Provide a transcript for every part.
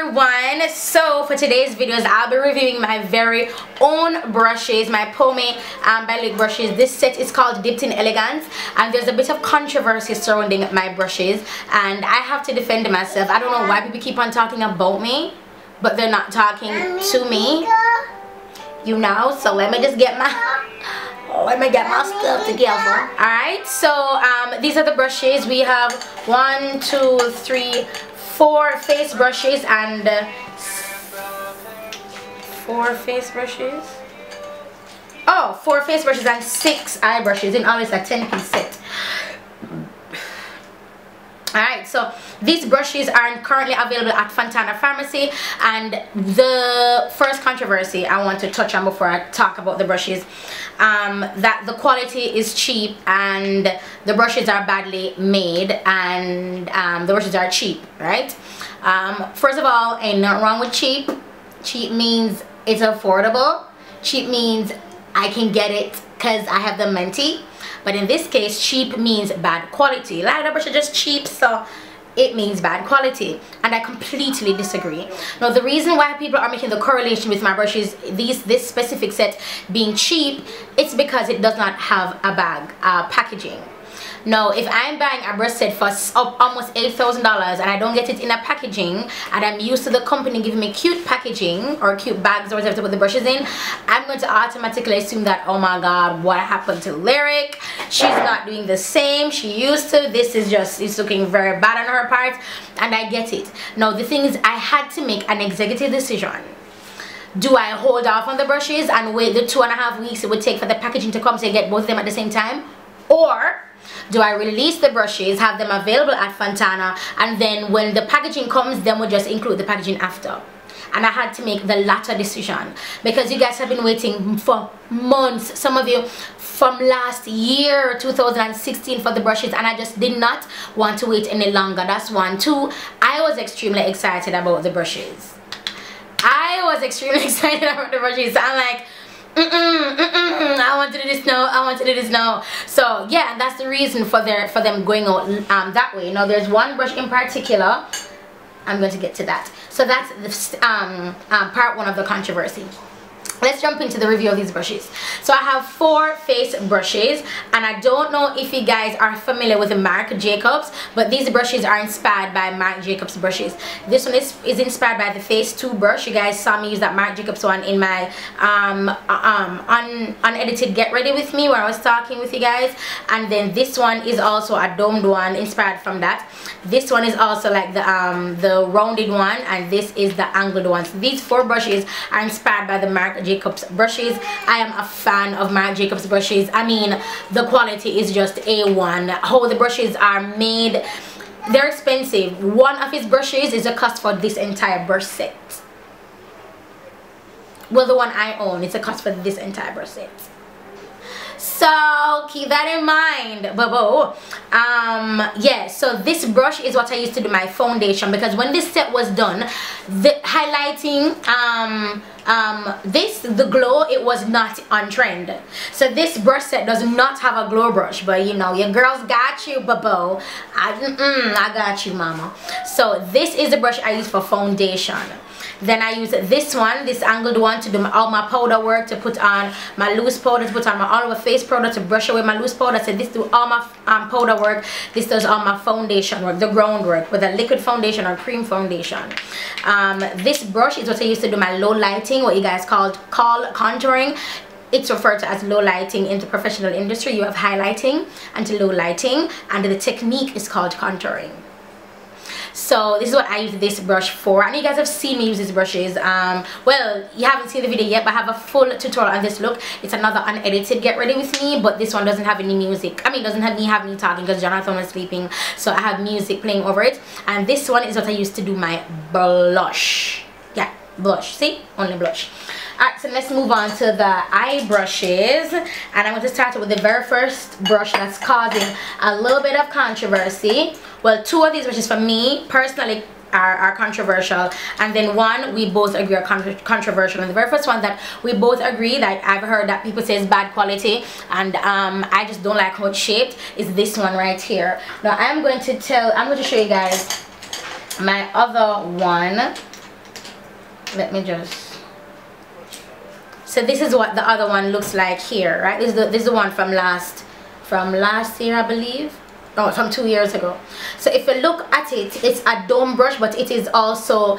everyone. So for today's videos, I'll be reviewing my very own brushes, my POMI by LyricRochester. This set is called Dipped in Elegance, and there's a bit of controversy surrounding my brushes, and I have to defend myself. I don't know why people keep on talking about me, but they're not talking to me, you know. So let me just get my stuff together. Alright, so these are the brushes. We have 1, 2, 3, 4 face brushes and 4 face brushes. Oh, 4 face brushes and 6 eye brushes. In all, it's a 10-piece set. Alright, so these brushes are currently available at Fontana Pharmacy, and the first controversy I want to touch on before I talk about the brushes, that the quality is cheap and the brushes are badly made, and the brushes are cheap, right? First of all, ain't nothing wrong with cheap. Cheap means it's affordable. Cheap means I can get it because I have the mentee. But in this case, cheap means bad quality. Like, the brush is just cheap, so it means bad quality, and I completely disagree. Now, the reason why people are making the correlation with my brushes, this specific set being cheap, it's because it does not have a bag packaging. Now, if I'm buying a brush set for almost $8,000 and I don't get it in a packaging, and I'm used to the company giving me cute packaging or cute bags or whatever to put the brushes in, I'm going to automatically assume that, oh my god, what happened to Lyric? She's not doing the same she used to. This is just, it's looking very bad on her part, and I get it. Now, the thing is, I had to make an executive decision. Do I hold off on the brushes and wait the 2.5 weeks it would take for the packaging to come so I get both of them at the same time? Or do I release the brushes, have them available at Fontana, and then when the packaging comes, then we'll just include the packaging after? And I had to make the latter decision because you guys have been waiting for months, some of you from last year, 2016, for the brushes, and I just did not want to wait any longer. That's one. 2, I was extremely excited about the brushes. I was extremely excited about the brushes. I'm like, I want to do this now, I want to do this now. So yeah, that's the reason for them going out that way. Now, there's one brush in particular, I'm going to get to that. So that's the part 1 of the controversy. Let's jump into the review of these brushes. So I have 4 face brushes, and I don't know if you guys are familiar with the Marc Jacobs, but these brushes are inspired by Marc Jacobs brushes. This one is inspired by the Face 2 brush. You guys saw me use that Marc Jacobs one in my unedited Get Ready With Me, where I was talking with you guys. And then this one is also a domed one inspired from that. This one is also like the rounded one, and this is the angled one. So these 4 brushes are inspired by the Marc Jacobs brushes. I am a fan of Marc Jacobs brushes. I mean, the quality is just A1. How the brushes are made, they're expensive. One of his brushes is a cost for this entire brush set. Well, the one I own, it's a cost for this entire brush set. So keep that in mind, boo-boo. Yeah, so this brush is what I used to do my foundation, because when this set was done, the highlighting, the glow, it was not on trend. So this brush set does not have a glow brush, but you know, your girls got you, boo-boo. I got you, mama. So this is the brush I use for foundation. Then I use this one, this angled one, to do all my powder work, to put on my loose powder, to put on my all over face powder, to brush away my loose powder. So this do all my powder work. This does all my foundation work, the groundwork, with a liquid foundation or cream foundation. This brush is what I used to do my low lighting, what you guys call contouring. It's referred to as low lighting in the professional industry. You have highlighting and low lighting, and the technique is called contouring. So this is what I use this brush for, and you guys have seen me use these brushes. Well, you haven't seen the video yet, but I have a full tutorial on this look. It's another unedited Get Ready With Me, but this one doesn't have any music. I mean, it doesn't have me talking because Jonathan was sleeping, so I have music playing over it. And this one is what I used to do my blush. Yeah, blush. See, only blush. Alright, so let's move on to the eye brushes, and I'm going to start with the very first brush that's causing a little bit of controversy. Well, 2 of these brushes for me personally are controversial, and then 1 we both agree are controversial. And the very first one that we both agree, that I've heard that people say is bad quality, and I just don't like how it's shaped, is this one right here. Now I'm going to show you guys my other one. let me just, so this is what the other one looks like here, right? This is the one from last year, I believe. No, from 2 years ago. So if you look at it, it's a dome brush, but it is also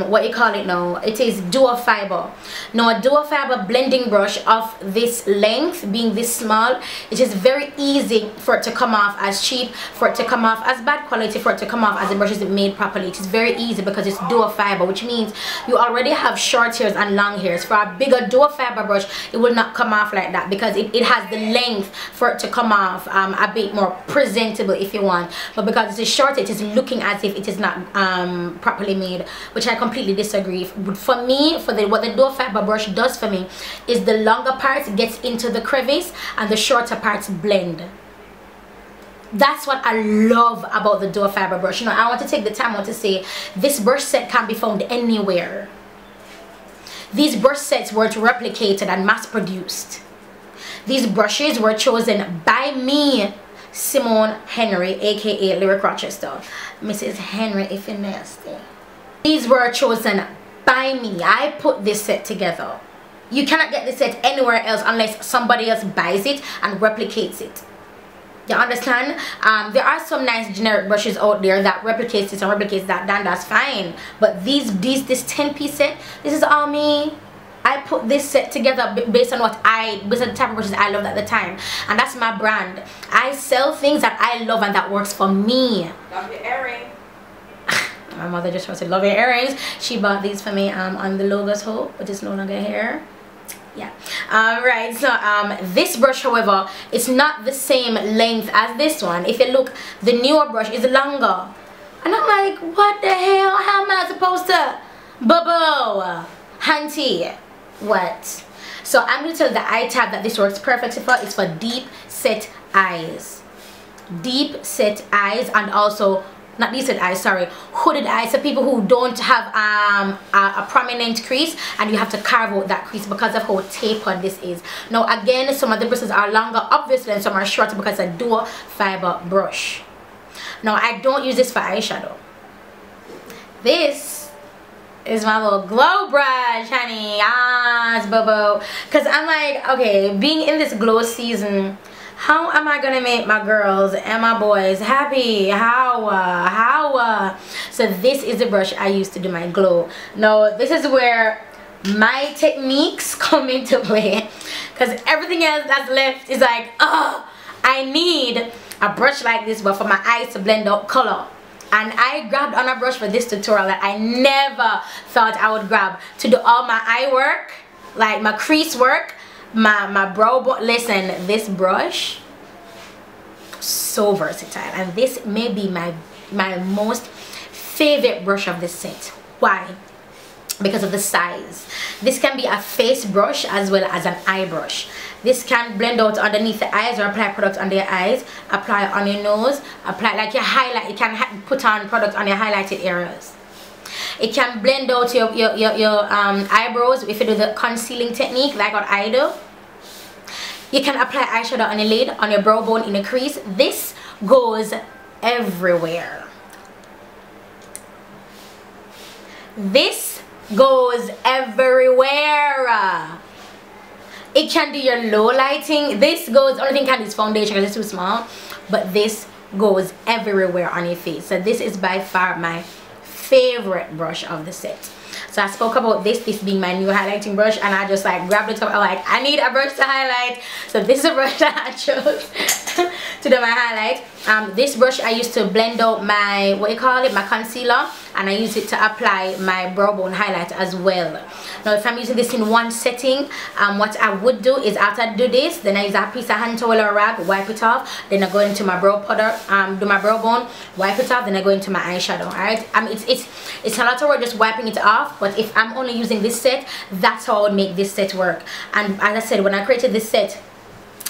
what you call it now, it is dual fiber. Now a dual fiber blending brush of this length, being this small, it is very easy for it to come off as cheap, for it to come off as bad quality, for it to come off as the brush isn't made properly. It is very easy because it's dual fiber, which means you already have short hairs and long hairs. For a bigger dual fiber brush, it will not come off like that because it has the length for it to come off a bit more presentable if you want, but because it is short, it is looking as if it is not properly made, which I completely disagree. For me, what the dual fiber brush does for me is the longer parts gets into the crevice and the shorter parts blend. That's what I love about the dual fiber brush. You know, I want to take the time out to say this brush set can be found anywhere. These brush sets were replicated and mass produced. These brushes were chosen by me, Simone Henry, aka LyricRochester. Mrs. Henry, if you're nasty. These were chosen by me. I put this set together. You cannot get this set anywhere else unless somebody else buys it and replicates it. You understand? There are some nice generic brushes out there that replicates this and replicates that, then that's fine. But this 10-piece set, this is all me. I put this set together based on the type of brushes I loved at the time, and that's my brand. I sell things that I love and that works for me. Love your earring. My mother just wanted to love your earrings. She bought these for me on the Logos Hope, but it's no longer here. Yeah. Right. So this brush, however, it's not the same length as this one. If you look, the newer brush is longer, and I'm like, what the hell? How am I supposed to, Bobo, Hunty? What? So I'm going to tell the eye tab that this works perfectly for. It's for deep set eyes. Deep set eyes, and also not deep set eyes, sorry, hooded eyes. So people who don't have a prominent crease and you have to carve out that crease because of how tapered this is. Now again, some of the bristles are longer obviously and some are shorter because it's a dual fiber brush. Now I don't use this for eyeshadow. This is my little glow brush, honey. Yes, Bobo. Because I'm like, okay, being in this glow season, how am I gonna make my girls and my boys happy? How? So this is the brush I use to do my glow. Now this is where my techniques come into play, because everything else that's left is like, oh, I need a brush like this but for my eyes to blend out color. And I grabbed on a brush for this tutorial that I never thought I would grab to do all my eye work, like my crease work, my brow bone. Listen, this brush, so versatile, and this may be my most favorite brush of the set. Why? Because of the size. This can be a face brush as well as an eye brush. This can blend out underneath the eyes or apply product under your eyes, apply on your nose, apply like your highlight. You can put on product on your highlighted areas. It can blend out your eyebrows if you do the concealing technique like what I do. You can apply eyeshadow on your lid, on your brow bone, in a crease. This goes everywhere. This goes everywhere. It can do your low lighting. This goes, only thing can do is foundation because it's too small, but this goes everywhere on your face. So this is by far my favorite brush of the set. So I spoke about this being my new highlighting brush, and I just like grabbed it up. I'm like, I need a brush to highlight. So this is a brush that I chose to do my highlight. This brush I used to blend out my, what you call it, my concealer, and I use it to apply my brow bone highlight as well. Now if I'm using this in one setting, what I would do is after I do this, then I use a piece of hand towel or rag, wipe it off, then I go into my brow powder, do my brow bone, wipe it off, then I go into my eyeshadow. Alright, it's a lot of work just wiping it off, but if I'm only using this set, that's how I would make this set work. And as I said, when I created this set,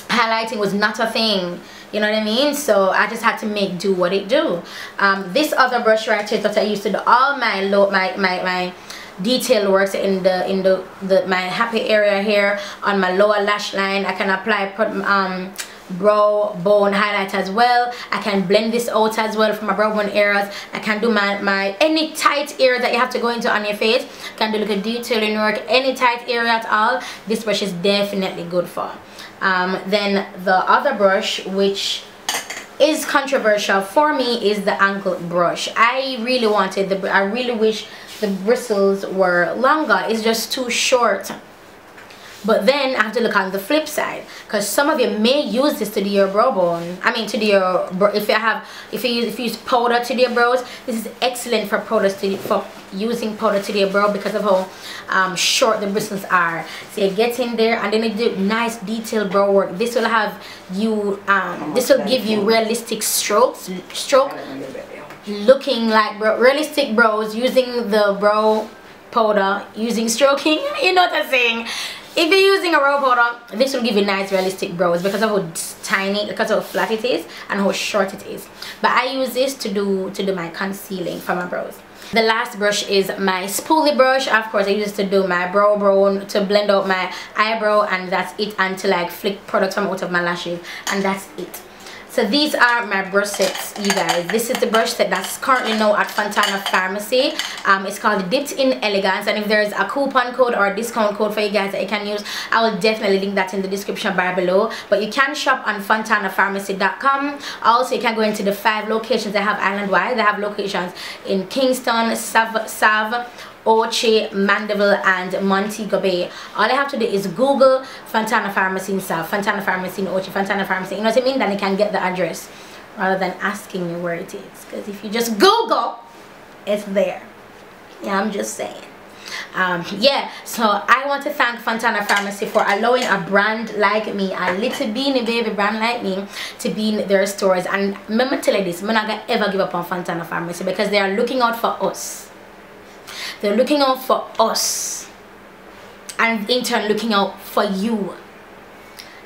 highlighting was not a thing. You know what I mean? So I just had to do what it do. This other brush right here that I used to do all my detail works in my happy area here on my lower lash line. I can apply brow bone highlight as well. I can blend this out as well for my brow bone areas. I can do my any tight area that you have to go into on your face. Can do like a detailing work, any tight area at all. This brush is definitely good for. Then the other brush, which is controversial for me, is the angled brush. I really wish the bristles were longer. It's just too short. But then I have to look on the flip side, because some of you may use this to do your brow bone. I mean, to do your if you use powder to do your brows, this is excellent for using powder to do your brow because of how short the bristles are. So you get in there and then you do nice detailed brow work. This will have you this will give you realistic looking like realistic brows using the brow powder, using stroking. You know what I'm saying? If you're using a brow powder, this will give you nice realistic brows because of how tiny, because of how flat it is and how short it is. But I use this to do my concealing for my brows. The last brush is my spoolie brush. Of course, I use this to do my brow bone, to blend out my eyebrow, and that's it, and to like flick products from out of my lashes, and that's it. So these are my brush sets, you guys. This is the brush set that's currently now at Fontana Pharmacy. It's called Dipped in Elegance, and if there's a coupon code or a discount code for you guys that you can use, I will definitely link that in the description bar below. But you can shop on fontanapharmacy.com. Also, you can go into the 5 locations they have island-wide. They have locations in Kingston, Sav, Ochi, Mandeville, and Montego Bay. All I have to do is Google Fontana Pharmacy in South, Fontana Pharmacy in Ochi, Fontana Pharmacy, you know what I mean? Then you can get the address rather than asking me where it is. Because if you just Google, it's there. Yeah, I'm just saying. Yeah, so I want to thank Fontana Pharmacy for allowing a brand like me, a little beanie baby brand like me, to be in their stores. And remember, tell you this, I'm not gonna ever give up on Fontana Pharmacy because they are looking out for us. They're looking out for us, and in turn looking out for you.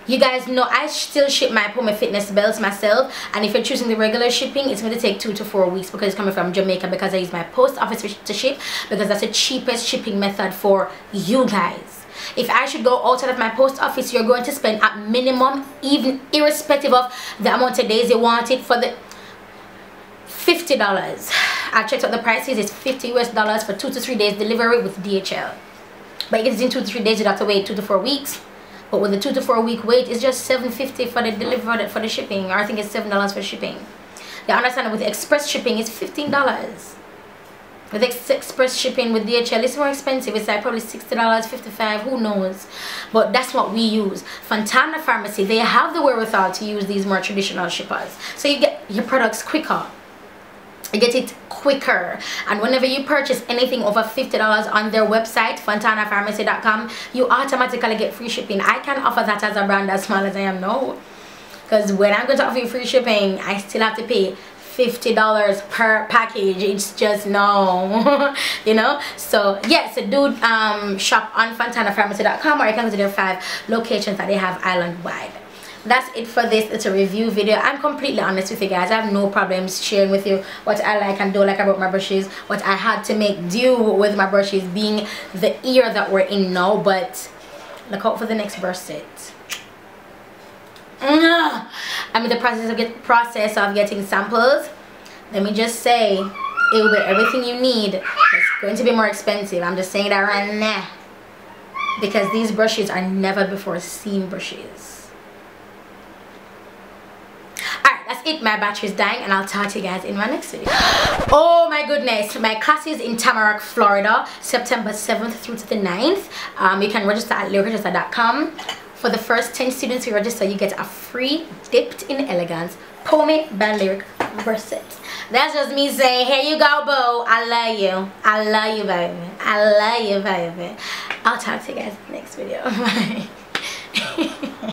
You guys know I still ship my POMI fitness belts myself, and if you're choosing the regular shipping, it's going to take 2 to 4 weeks because it's coming from Jamaica, because I use my post office to ship, because that's the cheapest shipping method for you guys. If I should go outside of my post office, you're going to spend at minimum, even irrespective of the amount of days you want it, for the $50. I checked out the prices. It's $50 US for 2 to 3 days delivery with DHL. But it's in 2 to 3 days, you have to wait 2 to 4 weeks. But with the 2 to 4 week wait, it's just $7.50 for the delivery, for the shipping, or I think it's $7 for shipping. You understand that with express shipping, it's $15. With express shipping with DHL, it's more expensive. It's like probably $60, $55, who knows. But that's what we use. Fontana Pharmacy, they have the wherewithal to use these more traditional shippers, so you get your products quicker. You get it quicker. And whenever you purchase anything over $50 on their website, fontanapharmacy.com, you automatically get free shipping. I can offer that as a brand as small as I am now, because when I'm going to offer you free shipping, I still have to pay $50 per package. It's just no. You know. So yes, yeah, so do shop on fontanapharmacy.com, or you can go to their 5 locations that they have island wide. That's it for this. It's a review video. I'm completely honest with you guys. I have no problems sharing with you what I like and don't like about my brushes, what I had to make do with my brushes, being the year that we're in now. But look out for the next brush set. I'm in the process of getting samples. Let me just say, it will be everything you need. It's going to be more expensive. I'm just saying that right now, because these brushes are never before seen brushes. That's it. My battery is dying, and I'll talk to you guys in my next video. Oh my goodness, my class is in Tamarack, Florida, September 7th through to the 9th. You can register at LyricRochester.com. For the first 10 students who register, you get a free Dipped in Elegance POMI by Lyric brush set. That's just me saying, here you go, boo. I love you. I love you, baby. I love you, baby. I'll talk to you guys in the next video. Bye.